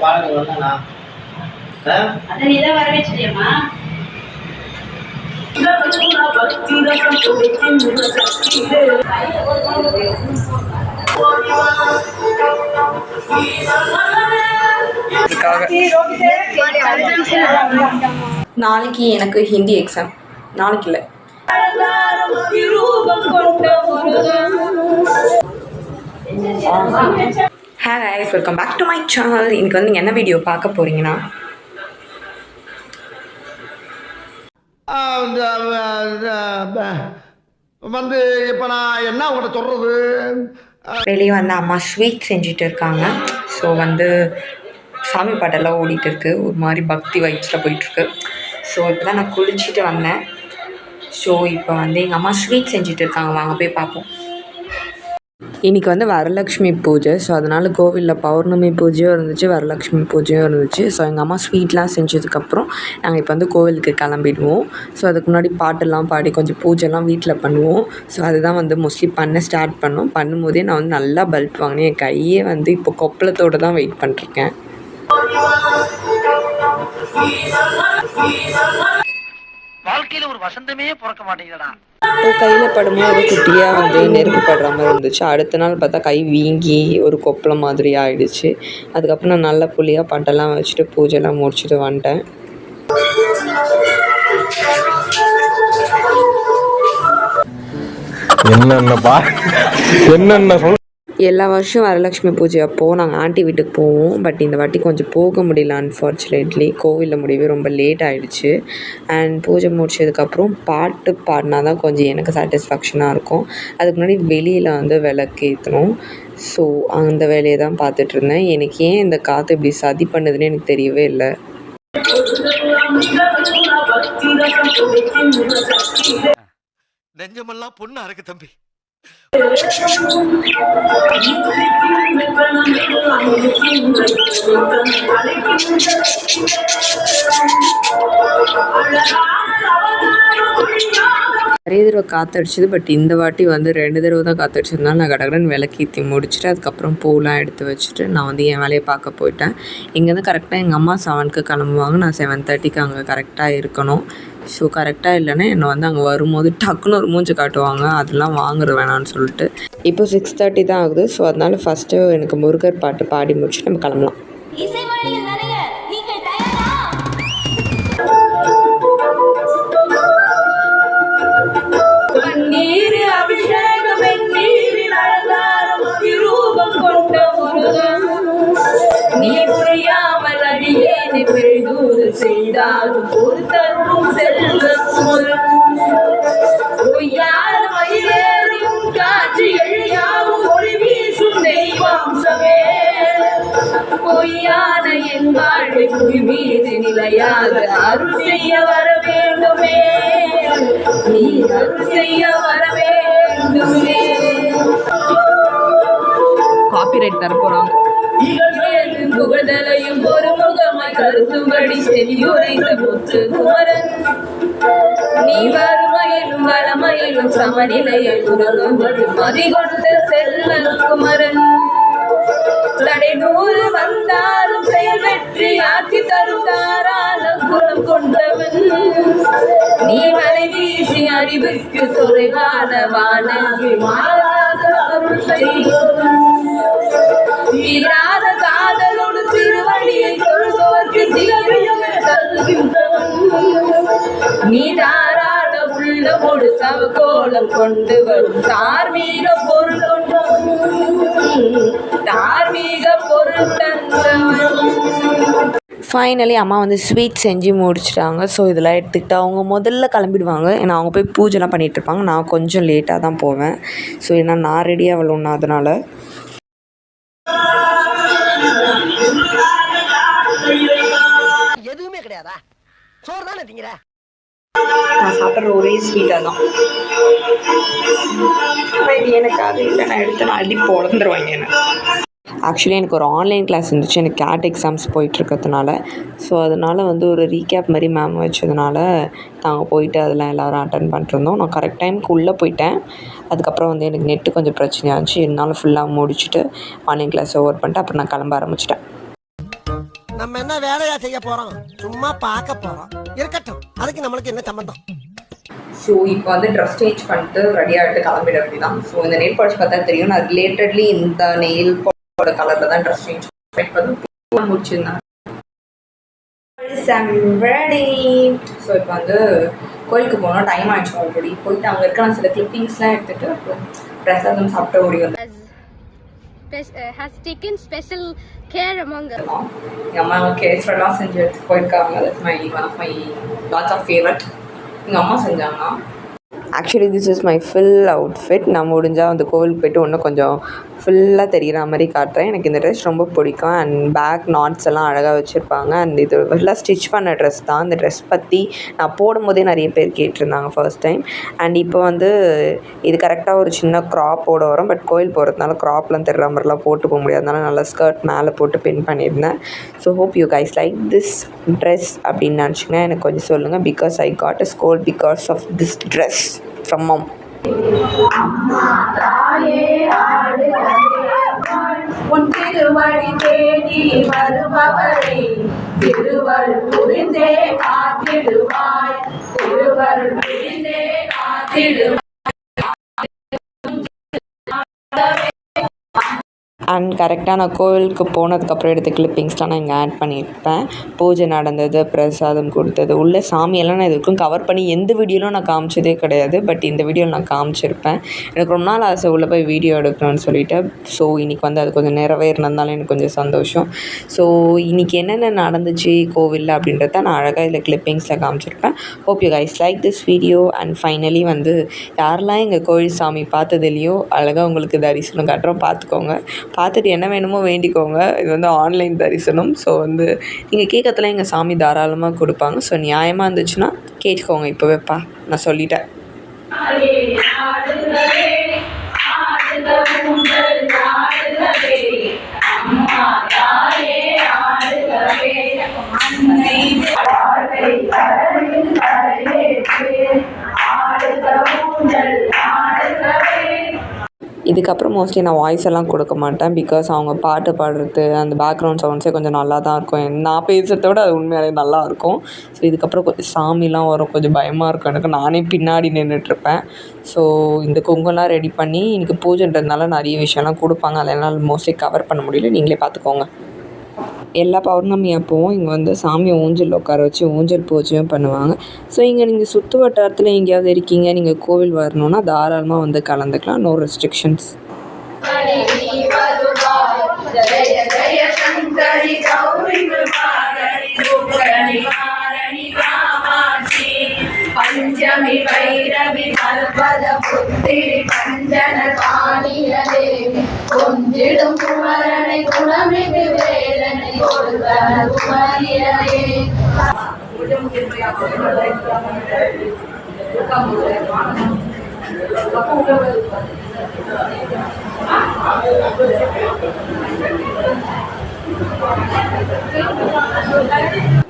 பாடங்கள் வந்தானா அத நீ தான் வர வச்சிட்டியம்மா. நாளைக்கு எனக்கு ஹிந்தி எக்ஸாம். நாளைக்கு இல்லை. Hey guys, welcome back to my channel. இன்னைக்கு வந்து நீங்கள் என்ன வீடியோ பார்க்க போகிறீங்கன்னா, வந்து இப்போ நான் என்ன உங்கள்கிட்ட சொல்கிறது, வெளியே வந்து அம்மா ஸ்வீட் செஞ்சுட்டு இருக்காங்க. ஸோ வந்து சாமி பாட்டெல்லாம் ஓடிட்டு இருக்குது. ஒரு மாதிரி பக்தி வைப்ஸில் போயிட்டுருக்கு. ஸோ இப்போ தான் நான் குளிச்சுட்டு வந்தேன். ஸோ இப்போ வந்து எங்கள் அம்மா ஸ்வீட் செஞ்சுட்டு இருக்காங்க. வாங்க போய் பார்ப்போம். இன்றைக்கி வந்து வரலக்ஷ்மி பூஜை. ஸோ அதனால் கோவிலில் பௌர்ணமி பூஜையும் இருந்துச்சு, வரலக்ஷ்மி பூஜையும் இருந்துச்சு. ஸோ எங்கள் அம்மா ஸ்வீட்லாம் செஞ்சதுக்கப்புறம் நாங்கள் இப்போ வந்து கோவிலுக்கு கிளம்பிடுவோம். ஸோ அதுக்கு முன்னாடி பாட்டெல்லாம் பாடி கொஞ்சம் பூஜைலாம் வீட்டில் பண்ணுவோம். ஸோ அதுதான் வந்து மோஸ்ட்லி பண்ண ஸ்டார்ட் பண்ணோம். பண்ணும்போதே நான் வந்து நல்லா பல்ப் வாங்கினேன். என் கையே வந்து இப்போ கொப்பளத்தோடு தான் வெயிட் பண்ணிருக்கேன். வாழ்க்கையில ஒரு வசந்தமே பிறக்க மாட்டேங்குதுடா. கையில் படும்போது ஒரு குட்டியாக வந்து நெருப்பு படுற மாதிரி இருந்துச்சு. அடுத்த நாள் பார்த்தா கை வீங்கி ஒரு கொப்பளம் மாதிரி ஆகிடுச்சு. அதுக்கப்புறம் நான் நல்ல புளியாக பட்டெல்லாம் வச்சுட்டு பூஜைலாம் முடிச்சுட்டு வந்துட்டேன். என்னென்ன எல்லா வருஷம் வரலட்சுமி பூஜை அப்போது நாங்கள் ஆண்டி வீட்டுக்கு போவோம். பட் இந்த வாட்டி கொஞ்சம் போக முடியல. அன்ஃபார்ச்சுனேட்லி கோவிலில் முடியவே ரொம்ப லேட் ஆகிடுச்சு. அண்ட் பூஜை முடிச்சதுக்கப்புறம் பாட்டு பாடினா தான் கொஞ்சம் எனக்கு சாட்டிஸ்ஃபேக்ஷனாக இருக்கும். அதுக்கு முன்னாடி வெளியில் வந்து விளக்கேற்றணும். ஸோ அந்த வேலையை தான் பார்த்துட்ருந்தேன். எனக்கு ஏன் இந்த காற்று இப்படி சதி பண்ணுதுன்னு எனக்கு தெரியவே இல்லை. நெஞ்சமெல்லாம் பொண்ணா இருக்கு தம்பி. நிறைய தடவை காற்றடிச்சிது. பட் இந்த வாட்டி வந்து 2 தடவை தான் காற்றடிச்சதுனால நான் கடகடன்னு விளக்கேற்றி முடிச்சுட்டு அதுக்கப்புறம் பூலாம் எடுத்து வச்சுட்டு நான் வந்து என் வேலையை பார்க்க போயிட்டேன். இங்கேருந்து கரெக்டாக எங்கள் அம்மா 7க்கு கிளம்புவாங்க. நான் 7:30க்கு அங்கே கரெக்டாக இருக்கணும். ஸோ கரெக்டாக இல்லைன்னா என்னை வந்து அங்கே வரும்போது டக்குன்னு ஒரு மூஞ்சி காட்டுவாங்க. அதெல்லாம் வாங்குற வேணான்னு சொல்லிட்டு இப்போ 6:30 தான் ஆகுது. ஸோ அதனால் ஃபஸ்ட்டு எனக்கு முருகர் பாட்டு பாடி முடிச்சுட்டு நம்ம கிளம்பலாம். செய்தாலும் ஒரு தருணம் செல்வம் காட்சி எழியாவும் ஒளி வீசும் தெய்வாம்சமே பொய்யான என் வாழ்வை புய் மீது நிலையாக அருள் செய்ய வர வேண்டுமே, நீ அருள் செய்ய வர வேண்டுமே. காப்பிரைட் தர போகிறாங்க. புகழ்தலையும் ஒரு முகமாய் கருத்தும்படி செவியுரைத்த முத்து குமரன், நீ வறுமையிலும் வளமையிலும் சமநிலையில் உணரும்படி மதி கொண்ட செல்வ குமரன், தடை 100 வந்தாலும் செயல் வெற்றி ஆக்கி தரும் தாராள குணம் கொண்டவன், நீ மலை வீசி அறிவுக்கு தொலைவான வானவி மாறாத அருள் செய்வன், தீராத காதலோடு திருவடியை தொழுவோர்க்கு திகழும் தருகின்றவன், நீ தாராள உள்ளமோடு சவகோலம் கொண்டு வரும் தார்மீக பொருள் கொண்டவன், தார்மீக பொருள் தந்தவன். ஃபைனலி அம்மா வந்து ஸ்வீட் செஞ்சு முடிச்சிட்டாங்க. ஸோ இதெல்லாம் எடுத்துக்கிட்டு அவங்க முதல்ல கிளம்பிடுவாங்க. ஏன்னா அவங்க போய் பூஜைலாம் பண்ணிகிட்ருப்பாங்க. நான் கொஞ்சம் லேட்டாக தான் போவேன். ஸோ ஏன்னா நான் ரெடியாக வரலன்னா அதனால் எதுவுமே கிடையாதா, சோறு தானே திங்கிற. நான் சாப்பிட்ற ஒரே ஸ்வீட்டாக தான். இது எனக்கு அது இல்லை, நான் எடுத்து நான் அடி பொழந்துருவாங்க என்ன. ஆக்சுவலி எனக்கு ஒரு ஆன்லைன் கிளாஸ் இருந்துச்சு. எனக்கு கேட் எக்ஸாம்ஸ் போயிட்டுருக்கிறதுனால. ஸோ அதனால் வந்து ஒரு ரீகேப் மாதிரி மேம் வச்சதுனால நாங்கள் போயிட்டு அதெல்லாம் எல்லோரும் அட்டன் பண்ணிட்டுருந்தோம். நான் கரெக்ட் டைமுக்கு உள்ளே போயிட்டேன். அதுக்கப்புறம் வந்து எனக்கு நெட்டு கொஞ்சம் பிரச்சனையாச்சு. இருந்தாலும் ஃபுல்லாக முடிச்சுட்டு ஆன்லைன் கிளாஸ் ஓவர் பண்ணிட்டு அப்புறம் நான் கிளம்ப ஆரம்பிச்சிட்டேன். நம்ம என்ன வேலையா செய்ய போறோம், சும்மா பார்க்க போறோம். இருக்கட்டும், அதுக்கு நம்மளுக்கு என்ன சம்பந்தம்? ஸோ இப்போ வந்து ட்ரெஸ் சேஞ்ச் பண்ணிட்டு ரெடி ஆகிட்டு கிளம்பிட அப்படிதான். ஸோ இந்த நெயில் பாலிஷ் பார்த்தா தெரியும், நான் ரிலேட்டட்லி இந்த நெயில் பாலிஷோட கலரில் தான் ட்ரெஸ் சேஞ்ச் பண்ணி முடிச்சிருந்தேன். ஸோ இப்போ வந்து கோயிலுக்கு போனோம், டைம் ஆகிடுச்சு ஆல்ரெடி. போயிட்டு அங்கே இருக்க நான் சில கிளிப்பிங்ஸ்லாம் எடுத்துகிட்டு அப்புறம் பிரசாதம் சாப்பிட்டு ஓடி வந்தேன். has taken special care among us. எங்கள் அம்மா கேஸ்ட்ரெல்லாம் செஞ்சு எடுத்து போயிருக்காங்க. That's my one of my lots of favourite. எங்கள் அம்மா செஞ்சாங்கன்னா actually this is my full outfit. நான் முடிஞ்சால் அந்த கோவிலுக்கு போய்ட்டு இன்னும் கொஞ்சம் ஃபுல்லாக தெரிகிற மாதிரி காட்டுறேன். எனக்கு இந்த ட்ரெஸ் ரொம்ப பிடிக்கும். அண்ட் பேக் நாட்ஸ் எல்லாம் அழகாக வச்சுருப்பாங்க. அண்ட் இது ஃபுல்லாக ஸ்டிச் பண்ண ட்ரெஸ் தான். இந்த ட்ரெஸ் பற்றி நான் போடும்போதே நிறைய பேர் கேட்டிருந்தாங்க ஃபர்ஸ்ட் டைம். அண்ட் இப்போ வந்து இது கரெக்டாக ஒரு சின்ன க்ராப்போடு வரும். பட் கோயில் போகிறதுனால க்ராப்லாம் தெரிகிற மாதிரிலாம் போட்டு போக முடியாதனால நல்லா ஸ்கர்ட் மேலே போட்டு பின் பண்ணியிருந்தேன். So hope you guys like this dress அப்படின்னு நினச்சிங்கன்னா எனக்கு கொஞ்சம் சொல்லுங்கள். Because I got a scold because of this dress from mom. உன் திருவடி தேடி வருபவரை திருவருள் புரிந்தே காத்திடுவாய், திருவருள் புரிந்தே காத்திடுவாய். அண்ட் கரெக்டாக நான் கோவிலுக்கு போனதுக்கப்புறம் எடுத்த கிளிப்பிங்ஸ்லாம் நான் இங்கே ஆட் பண்ணியிருப்பேன். பூஜை நடந்தது, பிரசாதம் கொடுத்தது, உள்ள சாமியெல்லாம் நான் இதுக்கும் கவர் பண்ணி எந்த வீடியோவிலும் நான் காமிச்சதே கிடையாது. பட் இந்த வீடியோவில் நான் காமிச்சிருப்பேன். எனக்கு ரொம்ப நாள் ஆசை உள்ளே போய் வீடியோ எடுக்கணும்னு சொல்லிட்டு. ஸோ இன்றைக்கி வந்து அது கொஞ்சம் நிறைவேறினதுனால எனக்கு கொஞ்சம் சந்தோஷம். ஸோ இன்றைக்கி என்னென்ன நடந்துச்சு கோவிலில் அப்படின்றத நான் அழகாக இதில் கிளிப்பிங்ஸில் காமிச்சிருப்பேன். Hope you guys like this video. And finally வந்து யாரெல்லாம் எங்கள் கோவில் சாமி பார்த்ததுலையோ அழகாக உங்களுக்கு தரிசனம் காட்டுறோம், பார்த்துக்கோங்க. பார்த்துட்டு என்ன வேணுமோ வேண்டிக்கோங்க. இது வந்து ஆன்லைன் தரிசனம். ஸோ வந்து நீங்கள் கேட்கறதுலாம் எங்கள் சாமி தாராளமாக கொடுப்பாங்க. ஸோ நியாயமாக இருந்துச்சுன்னா கேட்டுக்கோங்க. இப்போவேப்பா நான் சொல்லிட்டேன். இதுக்கப்புறம் மோஸ்ட்லி நான் வாய்ஸ் எல்லாம் கொடுக்க மாட்டேன். பிகாஸ் அவங்க பாட்டு பாடுறது அந்த பேக்ரவுண்ட் சவுண்ட்ஸே கொஞ்சம் நல்லா தான் இருக்கும். நான் பேசுகிறத விட அது உண்மையாலே நல்லாயிருக்கும். ஸோ இதுக்கப்புறம் கொஞ்சம் சாமிலாம் வரும், கொஞ்சம் பயமாக இருக்கும் எனக்கு. நானே பின்னாடி நின்றுட்டுருப்பேன். ஸோ இந்த குங்குலாம் ரெடி பண்ணி இன்றைக்கி பூஜைன்றதுனால நிறைய விஷயம்லாம் கொடுப்பாங்க. அதெல்லாம் மோஸ்ட்லி கவர் பண்ண முடியல, நீங்களே பார்த்துக்கோங்க. எல்லா பௌர்ணமி அப்போவும் இங்கே வந்து சாமியை ஊஞ்சல் உட்கார வச்சு ஊஞ்சல் பூஜையும் பண்ணுவாங்க. ஸோ இங்கே நீங்கள் சுற்று வட்டாரத்தில் எங்கேயாவது இருக்கீங்க, நீங்கள் கோவில் வரணுன்னா தாராளமாக வந்து கலந்துக்கலாம். No restrictions. பஞ்சமி வைரவி கல்பத புத்திரி கஞ்சன காணியதே கொஞ்சிடும் குமரனை குணமிகு வேதனை கொடுத்த குமரியனே.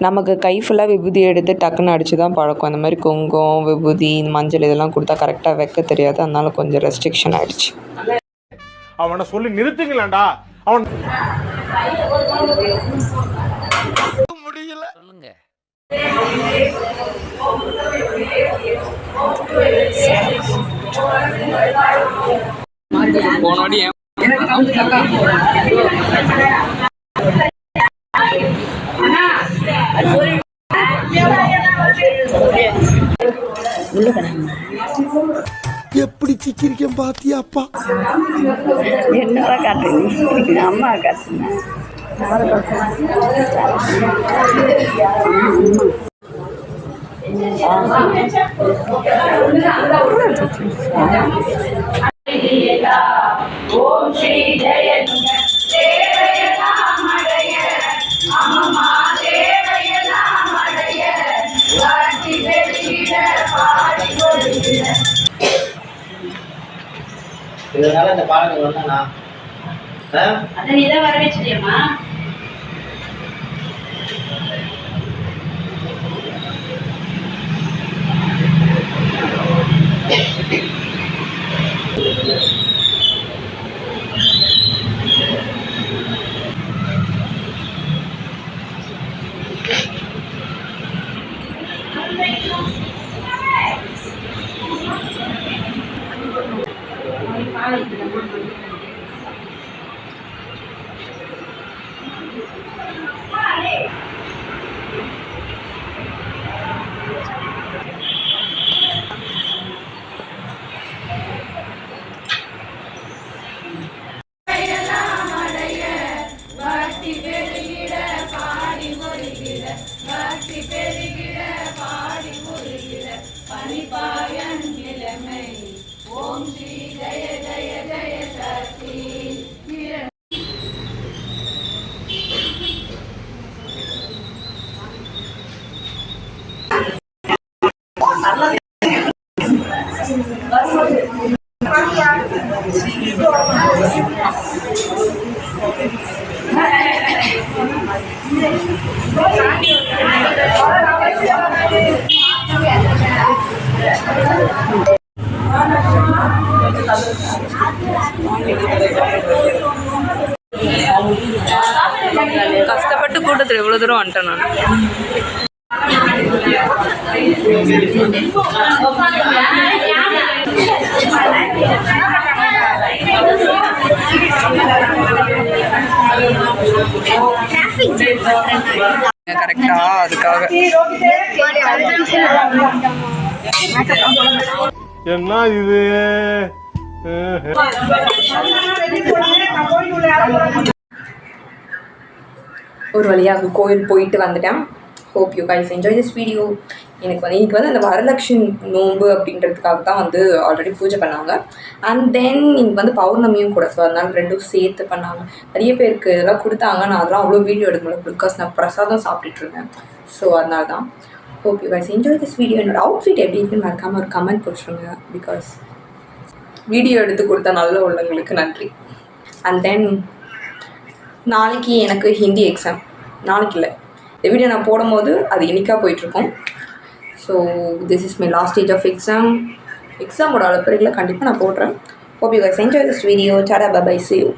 நமக்கு கை ஃபுல்லாக விபூதி எடுத்து டக்குன்னு அடித்து தான் பழக்கம். அந்த மாதிரி குங்குமம், விபூதி, மஞ்சள் இதெல்லாம் கொடுத்தா கரெக்டாக வைக்க தெரியாது. அதனால கொஞ்சம் ரெஸ்ட்ரிக்ஷன் ஆகிடுச்சு. அவனை சொல்லி நிறுத்துங்களேன்டா. அவன் முடியல சொல்லுங்க. எப்படி சிக்கிரிக்கம் பாத்தியாப்பா? என்னவா காட்டுறீங்க? அம்மா காட்டுங்க. ஓம் ஸ்ரீ ஜெய தேவயநாமடைய அம்மா தேவயநாமடைய வாட்டி வெளியிட பாடி கொடுக்கிற. இதனால இந்த பாடங்கள் வந்தா அத நீ தான் வர வச்சிட்டியம்மா. கஷ்டப்பட்டு கூட்டத்தில் எவ்வளோ தூரம் வந்துட்டேன் நான். கரெக்டா அதுக்காக என்ன இது ஒரு வழியாக கோயில் போயிட்டு வந்துட்டேன். Hope you guys enjoy this video. எனக்கு வந்து அந்த வரலட்சுமி நோன்பு அப்படின்றதுக்காக தான் வந்து ஆல்ரெடி பூஜை பண்ணாங்க. அண்ட் தென் இங்கே வந்து பௌர்ணமியும் கூட. ஸோ அதனால ரெண்டும் சேர்த்து பண்ணாங்க. நிறைய பேருக்கு இதெல்லாம் கொடுத்தாங்க. நான் அதெல்லாம் அவ்வளோ வீடியோ எடுக்க முடியல பிகாஸ் நான் பிரசாதம் சாப்பிட்டுட்டு இருந்தேன். ஸோ அதனால தான். Hope you guys enjoy this video. என்னோடய அவுட்ஃபிட் எப்படி இருக்குன்னு மறக்காமல் ஒரு கமெண்ட் போட்டுருங்க. பிகாஸ் வீடியோ எடுத்து கொடுத்த நல்ல உள்ளவங்களுக்கு நன்றி. அண்ட் தென் நாளைக்கு எனக்கு ஹிந்தி எக்ஸாம். நாளைக்கு இல்லை, இந்த வீடியோ நான் போடும்போது அது இன்னைக்காக போயிட்டுருக்கோம். So this is my last stage of எக்ஸாமோட அளப்பறைகளை கண்டிப்பாக நான் போடுறேன். Hope you guys enjoy this video. Tata bye bye, see you.